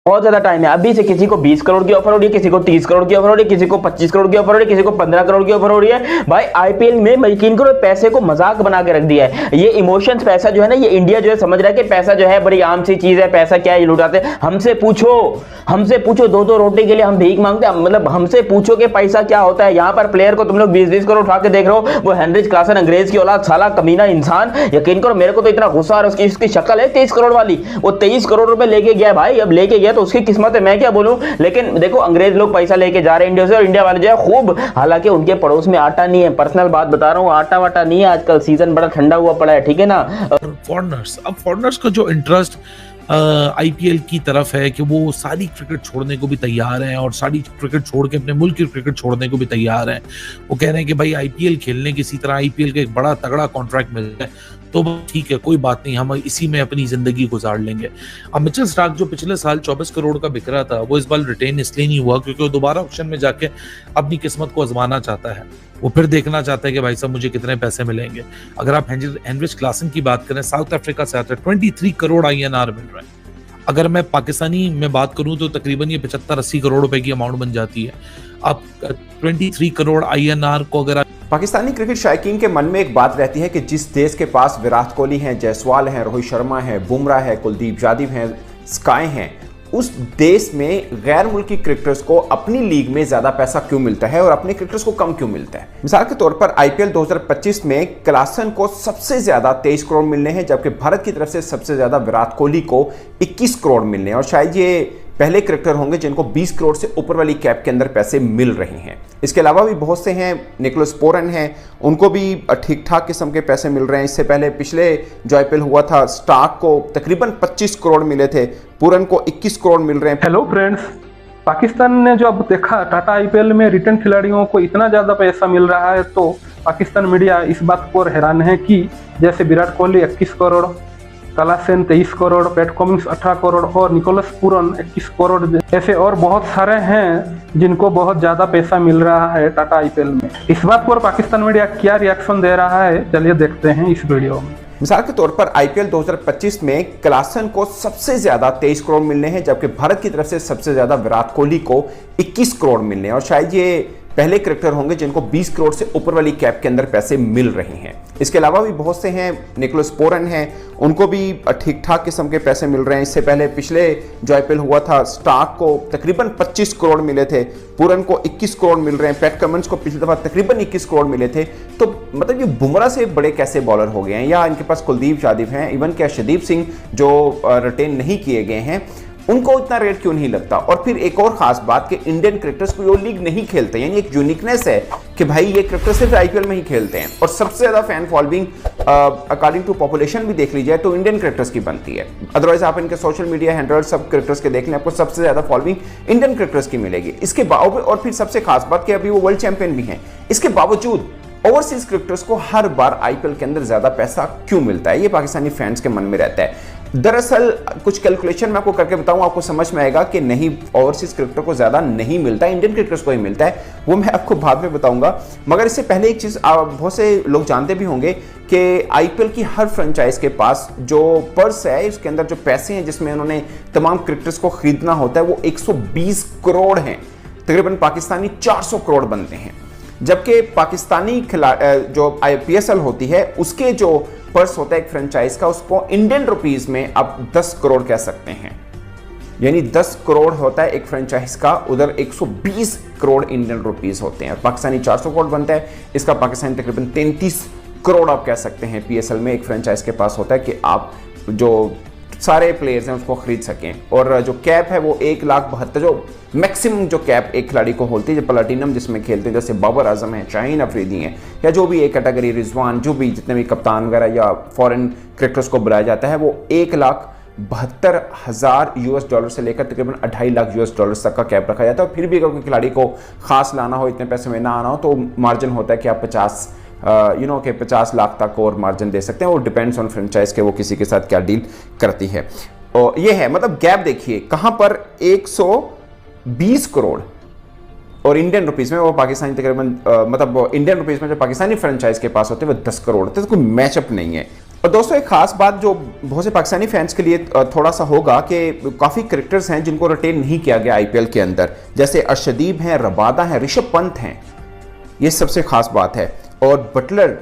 बहुत ज्यादा टाइम है। अभी से किसी को 20 करोड़ की ऑफर हो रही है, किसी को 30 करोड़ की ऑफर हो रही है, किसी को 25 करोड़ की ऑफर हो रही है, किसी को 15 करोड़ की ऑफर हो रही है। भाई आईपीएल में यकीन करो पैसे को मजाक बना के रख दिया है। ये इमोशंस पैसा जो है ना, ये इंडिया जो है समझ रहा है कि पैसा जो है बड़ी आम सी चीज है, पैसा क्या है ये लुटाते हैं। हमसे पूछो 2-2 रोटी के लिए हम भीख मांगते हैं, मतलब हमसे पूछो कि पैसा क्या होता है। यहाँ पर प्लेयर को तुम लोग 20-20 करोड़ उठा के देख रहे हो, वो हेनरिच क्लासन अंग्रेज की औलाद साला कमीना इंसान। यकीन करो मेरे को तो इतना गुस्सा आ रहा है, उसकी शक्ल है 23 करोड़ वाली, वो 23 करोड़ रुपए लेके गया भाई। अब लेके गया तो उसकी किस्मत है, मैं क्या बोलूं। लेकिन देखो अंग्रेज लोग पैसा लेके जा रहे हैं इंडिया से, और इंडिया वाले जो है खूब, हालांकि उनके पड़ोस में आटा नहीं है, पर्सनल बात बता रहा हूं, आटा वाटा नहीं है आजकल, सीजन बड़ा ठंडा हुआ पड़ा है, ठीक है ना। फॉरनर्स, अब फॉरनर्स का जो इंटरेस्ट आईपीएल की तरफ है कि वो सारी क्रिकेट छोड़ने को भी तैयार हैं और सारी क्रिकेट छोड़ के अपने मुल्क की क्रिकेट छोड़ने को भी तैयार हैं। वो कह रहे हैं कि भाई आईपीएल खेलने किसी तरह आईपीएल का एक बड़ा तगड़ा कॉन्ट्रैक्ट मिल जाए तो ठीक है, कोई बात नहीं, हम इसी में अपनी जिंदगी गुजार लेंगे। अब मिचेल स्टार्क जो पिछले साल 24 करोड़ का बिक रहा था, वो इस बार रिटेन इसलिए नहीं हुआ क्योंकि वो दोबारा ऑक्शन में जाके अपनी किस्मत को आजमाना चाहता है। वो फिर देखना चाहता है कि भाई साहब मुझे कितने पैसे मिलेंगे। अगर आप हेनरिच क्लासन की बात करें, साउथ अफ्रीका से आता है, 23 करोड़ INR मिल रहा है। अगर मैं पाकिस्तानी में बात करूं तो तकरीबन ये 75-80 करोड़ रुपए की अमाउंट बन जाती है। अब 23 करोड़ INR को अगर पाकिस्तानी क्रिकेट शायकीन के मन में एक बात रहती है कि जिस देश के पास विराट कोहली हैं, जायसवाल हैं, रोहित शर्मा हैं, बुमराह है, कुलदीप यादव हैं, स्काई हैं, उस देश में गैर मुल्की क्रिकेटर्स को अपनी लीग में ज्यादा पैसा क्यों मिलता है और अपने क्रिकेटर्स को कम क्यों मिलता है। मिसाल के तौर पर आईपीएल 2025 में क्लासन को सबसे ज्यादा 23 करोड़ मिलने हैं, जबकि भारत की तरफ से सबसे ज्यादा विराट कोहली को 21 करोड़ मिलने हैं, और शायद ये पहले क्रिकेटर होंगे जिनको 20 करोड़ से ऊपर वाली कैप के अंदर पैसे मिल रहे हैं। इसके अलावा भी बहुत से हैं, निकोलस पूरन हैं, उनको भी ठीक ठाक किस्म के पैसे मिल रहे हैं। इससे पहले पिछले जो आईपीएल हुआ था, स्टार्क को तकरीबन 25 करोड़ मिले थे, पूरन को 21 करोड़ मिल रहे हैं। हेलो फ्रेंड्स, पाकिस्तान ने जो अब देखा टाटा आईपीएल में रिटर्न खिलाड़ियों को इतना ज़्यादा पैसा मिल रहा है, तो पाकिस्तान मीडिया इस बात पर हैरान है कि जैसे Virat Kohli 21 crore, Klaasen 23 crore, PAT Cummins 18 crore और निकोलस पूरन 21 करोड़, ऐसे और बहुत सारे हैं जिनको बहुत ज़्यादा पैसा मिल रहा है टाटा आईपीएल में। इस बात पर पाकिस्तान मीडिया क्या रिएक्शन दे रहा है, चलिए देखते हैं इस वीडियो में। मिसाल के तौर पर आईपीएल 2025 में क्लासन को सबसे ज्यादा 23 करोड़ मिलने हैं, जबकि भारत की तरफ से सबसे ज्यादा विराट कोहली को 21 करोड़ मिलने हैं, और शायद ये पहले क्रिकेटर होंगे जिनको 20 करोड़ से ऊपर वाली कैप के अंदर पैसे मिल रहे हैं। इसके अलावा भी बहुत से हैं, निकोलस पूरन हैं, उनको भी ठीक ठाक किस्म के पैसे मिल रहे हैं। इससे पहले पिछले जो आईपीएल हुआ था, स्टार्क को तकरीबन 25 करोड़ मिले थे, पूरन को 21 करोड़ मिल रहे हैं, पैट कमिंस को पिछली दफा तकरीबन 21 करोड़ मिले थे। तो मतलब ये बुमराह से बड़े कैसे बॉलर हो गए हैं, या इनके पास कुलदीप यादव हैं, इवन क्या अर्शदीप सिंह जो रिटेन नहीं किए गए हैं, उनको इतना रेट क्यों नहीं लगता। और फिर एक और खास बात कि इंडियन क्रिकेटर्स कोई और लीग नहीं खेलते, यानी एक यूनिकनेस है कि भाई ये क्रिकेटर सिर्फ आईपीएल में ही खेलते हैं। और सबसे ज्यादा fan following according to population भी देख लीजिए तो इंडियन क्रिकेटर्स की बनती है। अदरवाइज आप इनके सोशल मीडिया हैंडल सब क्रिकेटर्स के देख लें, आपको सबसे ज्यादा फॉलोइंग इंडियन क्रिकेटर्स की मिलेगी। इसके बावजूद, और फिर सबसे खास बात कि अभी वो वर्ल्ड चैंपियन भी हैं, इसके बावजूद ओवरसीज क्रिकेटर्स को हर बार आईपीएल के अंदर ज्यादा पैसा क्यों मिलता है, ये पाकिस्तानी फैंस के मन में रहता है। दरअसल कुछ कैलकुलेशन मैं आपको करके बताऊं, आपको समझ में आएगा कि नहीं, ओवरसीज क्रिकेटर को ज्यादा नहीं मिलता, इंडियन क्रिकेटर्स को ही मिलता है। वो मैं आपको बाद में बताऊंगा, मगर इससे पहले एक चीज बहुत से लोग जानते भी होंगे कि आईपीएल की हर फ्रेंचाइज के पास जो पर्स है, इसके अंदर जो पैसे हैं जिसमें उन्होंने तमाम क्रिकेटर्स को खरीदना होता है, वो 120 करोड़ हैं। तकरीबन पाकिस्तानी 400 करोड़ बनते हैं, जबकि पाकिस्तानी जो PSL होती है उसके जो पर्स होता है एक फ्रेंचाइज का, उसको इंडियन रुपीस में आप 10 करोड़ कह सकते हैं। यानी 10 करोड़ होता है एक फ्रेंचाइज का, उधर 120 करोड़ इंडियन रुपीस होते हैं। पाकिस्तानी 400 करोड़ बनता है, इसका पाकिस्तानी तकरीबन 33 करोड़ आप कह सकते हैं PSL में एक फ्रेंचाइज के पास होता है कि आप जो सारे प्लेयर्स हैं उसको खरीद सकें। और जो कैप है वो 1,72,000, जो मैक्सिमम जो कैप एक खिलाड़ी को होती है, जो प्लेटिनम जिसमें खेलते हैं, जैसे बाबर आजम है, शाहीन अफरीदी हैं, या जो भी एक कैटेगरी, रिजवान, जो भी जितने भी कप्तान वगैरह या फॉरेन क्रिकेटर्स को बुलाया जाता है, वो 1,72,000 US डॉलर से लेकर तकरीबन 2.5 लाख US डॉलर तक का कैप रखा जाता है। और फिर भी अगर कोई खिलाड़ी को खास लाना हो, इतने पैसे में ना आना हो, तो मार्जिन होता है कि आप 50 लाख तक और मार्जिन दे सकते हैं। वो डिपेंड्स ऑन फ्रेंचाइज के वो किसी के साथ क्या डील करती है। और ये है, मतलब गैप देखिए कहां पर 120 करोड़ और इंडियन रुपीस में वो पाकिस्तानी तकरीबन मतलब इंडियन रुपीस में जो पाकिस्तानी फ्रेंचाइज के पास होते हैं वो 10 करोड़ होते हैं, तो कोई मैचअप नहीं है। और दोस्तों एक खास बात जो बहुत से पाकिस्तानी फैंस के लिए थोड़ा सा होगा कि काफ़ी क्रिकेटर्स हैं जिनको रिटेन नहीं किया गया आईपीएल के अंदर, जैसे अर्शदीप हैं, रबादा हैं, ऋषभ पंत हैं, ये सबसे खास बात है। और बटलर,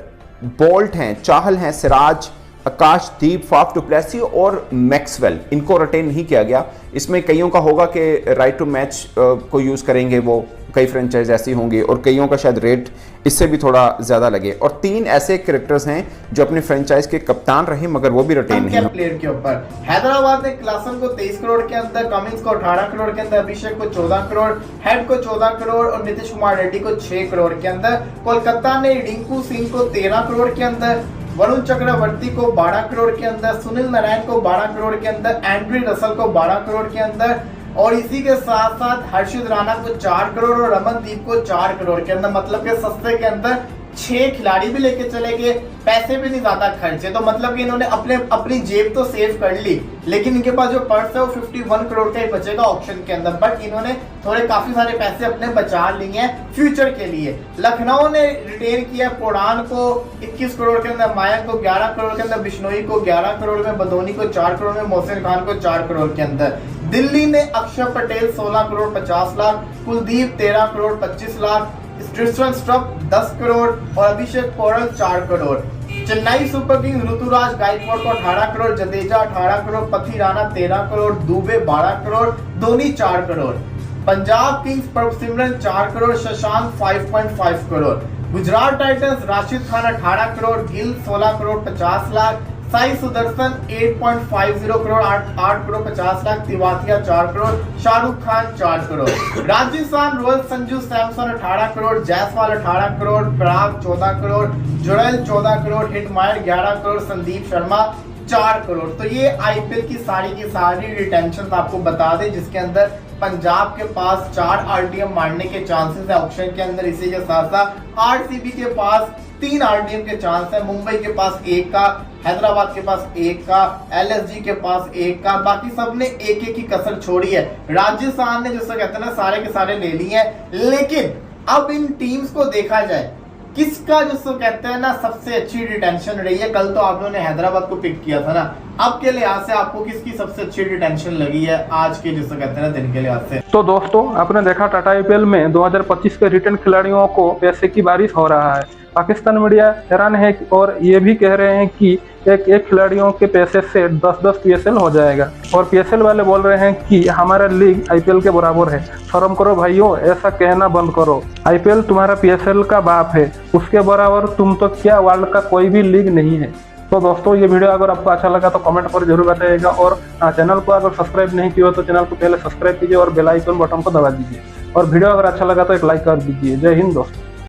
बोल्ट हैं, चाहल हैं, सिराज, आकाशदीप, फाफ डुप्लेसी और मैक्सवेल, इनको रिटेन नहीं किया गया। इसमें कईयों का होगा कि राइट टू मैच को यूज़ करेंगे, वो कई फ्रेंचाइज ऐसी होंगी, और कईयों का शायद रेट इससे भी थोड़ा ज़्यादा लगे। और 3 ऐसे क्रिकेटर्स हैं जो अपने फ्रेंचाइज के कप्तान रहे मगर वो भी रिटेन नहीं हुए। प्लेयर के ऊपर हैदराबाद ने क्लासन को 23 करोड़ के अंदर, कमिंस को 18 करोड़ के अंदर, अभिषेक को 14 करोड़, हेड को 14 करोड़ और नीतीश कुमार रेड्डी को 6 करोड़ के अंदर। कोलकाता ने रिंकू सिंह को 13 करोड़ के अंदर, वरुण चक्रवर्ती को 12 करोड़ के अंदर, सुनील नारायण को 12 करोड़ के अंदर, एंड्री रसल को 12 करोड़ के अंदर, और इसी के साथ साथ हर्षित राणा को 4 करोड़ और रमनदीप को 4 करोड़ के अंदर। मतलब के सस्ते के अंदर 6 खिलाड़ी भी लेके चले गए, पैसे भी नहीं ज्यादा खर्चे, तो मतलब कि इन्होंने अपनी जेब तो सेव कर ली, लेकिन इनके पास जो पर्स है वो 51 करोड़ का ही बचेगा ऑप्शन के अंदर। बट इन्होंने थोड़े काफी सारे पैसे अपने बचा लिए हैं फ्यूचर के लिए। लखनऊ ने रिटेन किया पुरान को 21 करोड़ के अंदर, मायक को 11 करोड़ के अंदर, बिश्नोई को 11 करोड़ में, बदोनी को 4 करोड़ में, मोहसिन खान को 4 करोड़ के अंदर। दिल्ली ने अक्षर पटेल 16 करोड़ 50 लाख, कुलदीप 13 करोड़ 25 लाख, स्ट्रिसन स्ट्रप 10 करोड़ और अभिषेक पोरल 4 करोड़। चेन्नई सुपर किंग्स ऋतुराज गायकवाड़ को 18 crore, Jadeja 18 crore, Pathirana 13 crore, Dube 12 crore, Dhoni 4 crore. Punjab Kings Prabhsimran 4 crore, Shashank 5.5 crore. Gujarat Titans Rashid Khan 18 crore, Gill 16 crore 50 lakh, Sai Sudharsan 8.50 crore 8 crore 50 lakh, Tewatia 4 crore, Shahrukh Khan 4 crore. Rajasthan Royals Sanju Samson 18 crore, Jaiswal 18 crore, पराग 14 करोड़, जुड़ैल 14 करोड़, हिटमायर 11 करोड़, संदीप शर्मा 4 करोड़। तो ये आईपीएल की सारी रिटेंशन आपको बता दें, जिसके अंदर पंजाब के पास 4 आरटीएम मारने के चांसेस है ऑप्शन के अंदर। इसी के साथ साथ आरसीबी के पास 3 आरटीएम के चांस है, मुंबई के पास 1 का, हैदराबाद के पास 1 का, एलएसजी के पास 1 का, बाकी सब ने 1-1 की कसर छोड़ी है। राजस्थान ने जिसको कहते हैं ना सारे के सारे ले लिए हैं। लेकिन अब इन टीम्स को देखा जाए किसका जिसको कहते हैं ना सबसे अच्छी रिटेंशन रही है। कल तो आप लोगों ने हैदराबाद को पिक किया था ना, अब के लिहाज से आपको किसकी सबसे अच्छी रिटेंशन लगी है आज के जिसको कहते हैं ना दिन के लिहाज से? तो दोस्तों आपने देखा टाटा आईपीएल में 2025 के रिटेन खिलाड़ियों को पैसे की बारिश हो रहा है। पाकिस्तान मीडिया हैरान है और ये भी कह रहे हैं कि एक खिलाड़ियों के पैसे से 10-10 पीएसएल हो जाएगा, और पीएसएल वाले बोल रहे हैं कि हमारा लीग आईपीएल के बराबर है। शर्म करो भाइयों, ऐसा कहना बंद करो। आईपीएल तुम्हारा पीएसएल का बाप है, उसके बराबर तुम तो क्या वर्ल्ड का कोई भी लीग नहीं है। तो दोस्तों ये वीडियो अगर आपको अच्छा लगा तो कमेंट पर जरूर बताइएगा, और चैनल को अगर सब्सक्राइब नहीं किया तो चैनल को पहले सब्सक्राइब कीजिए और बेल आइकन बटन को दबा दीजिए, और वीडियो अगर अच्छा लगा तो एक लाइक कर दीजिए। जय हिंद दोस्तों।